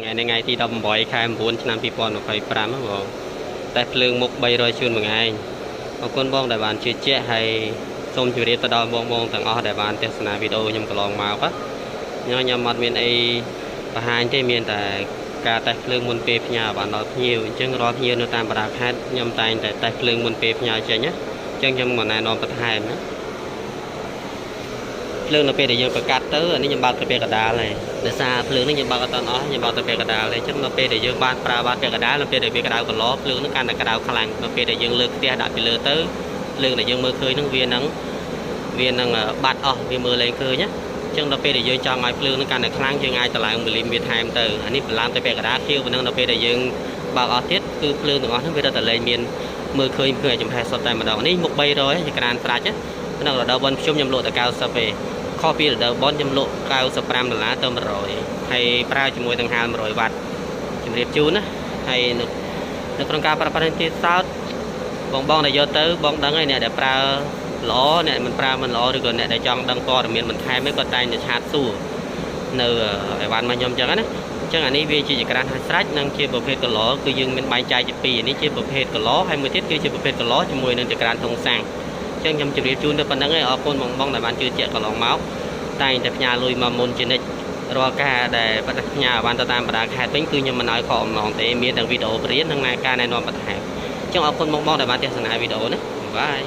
ngày thì đâm bói khai bốn năm pi pon phải pram áបងតែភ្លើងមុខ300ជួនមួយថ្ងៃអរគុណបងដែលបានជឿជាក់ហើយសូមជម្រាបទៅដល់បងទាំងអស់ដែលបានទស្សនាវីដេអូខ្ញុំកន្លងមកខ្ញុំអត់មានអីបង្ហាញទេមានតែការតេស្តភ្លើងមុនពេលផ្ញើបានដល់ភ្ញៀវអញ្ចឹងរាល់ភ្ញៀវនៅតាមបណ្ដាខេត្តខ្ញុំតែងតែតេស្តភ្លើងមុនពេលផ្ញើចេញណាអញ្ចឹងខ្ញុំមិនណែនាំបន្ថែមណាភ្លើងនៅពេលដែលយើងប្រកាត់ទៅអានេះខ្ញុំបើកទៅពេលកដាលហើយដោយសារភ្លើងនេះខ្ញុំបើកអត់អស់ខ្ញុំបើកទៅពេលកដាលហើយអញ្ចឹងនៅពេលដែលយើងបានប្រើបានពេលកដាលនៅពេលដែលវាក្តៅកន្លោភ្លើងនឹងកាន់តែក្តៅខ្លាំងនៅពេលដែលយើងលើកផ្ទះដាក់ពីលើទៅភ្លើងដែលយើងមើលឃើញនឹងវានឹងបាត់អស់វាមើលលែងឃើញណាអញ្ចឹងដល់ពេលដែលយើងចង់ឲ្យភ្លើងនឹងកាន់តែខ្លាំងយើងអាចតម្លើងមីលីវាថែមទៅអានេះបន្លំទៅពេលកដាលខៀវប៉ុណ្ណឹងដល់ពេលដែលយើងបើកអស់ទៀតគឺភ្លើងទាំងអស់ហ្នឹងវារត់តែលែងមានមើលឃើញចំហែសុទ្ធតែម្ដងនេះមុខ300ជាក្រានប្រាច់ណានៅរដូវបុណ្យខ្ញុំលក់តែ90ទេខុសពីរដូវបុណ្យខ្ញុំលក់$95ទៅ100ហើយប្រើជាមួយនឹងហាល100វ៉ាត់ជម្រាបជូនណាហើយនៅក្នុងការប្រើប្រាស់ទីសោតបងដែលយកទៅបងដឹងហើយអ្នកដែលប្រើល្អអ្នកមិនប្រើមិនល្អឬក៏អ្នកដែលចង់ដឹងព័ត៌មានបន្ថែមក៏តែងតែឆាតសួរនៅអីវ៉ាន់មកខ្ញុំអញ្ចឹងណាអញ្ចឹងអានេះវាជាក្រានហើយស្រេចនិងជាប្រភេទកឡគឺយើងមានបែងចែកជាពីរនេះជាប្រភេទកឡហើយមួយទៀតគឺជាប្រភេទកឡជាមួយនឹងក្រានធុងសាំងអញ្ចឹងខ្ញុំជម្រាបជូនទៅប៉ុណ្្នឹងឯងអរគុណបងដែលបានជឿជាក់កន្លងមកតែងតែផ្ញើលុយមកមុនជានិច្ចរាល់ការដែលផ្ញើបានទៅតាមបណ្ដាខេត្តវិញគឺខ្ញុំមិនឲ្យខកអំណងទេមានទាំងវីដេអូបរៀននិងការណែនាំបន្ថែមអញ្ចឹងអរគុណបងដែលបានទស្សនាវីដេអូនេះបាយ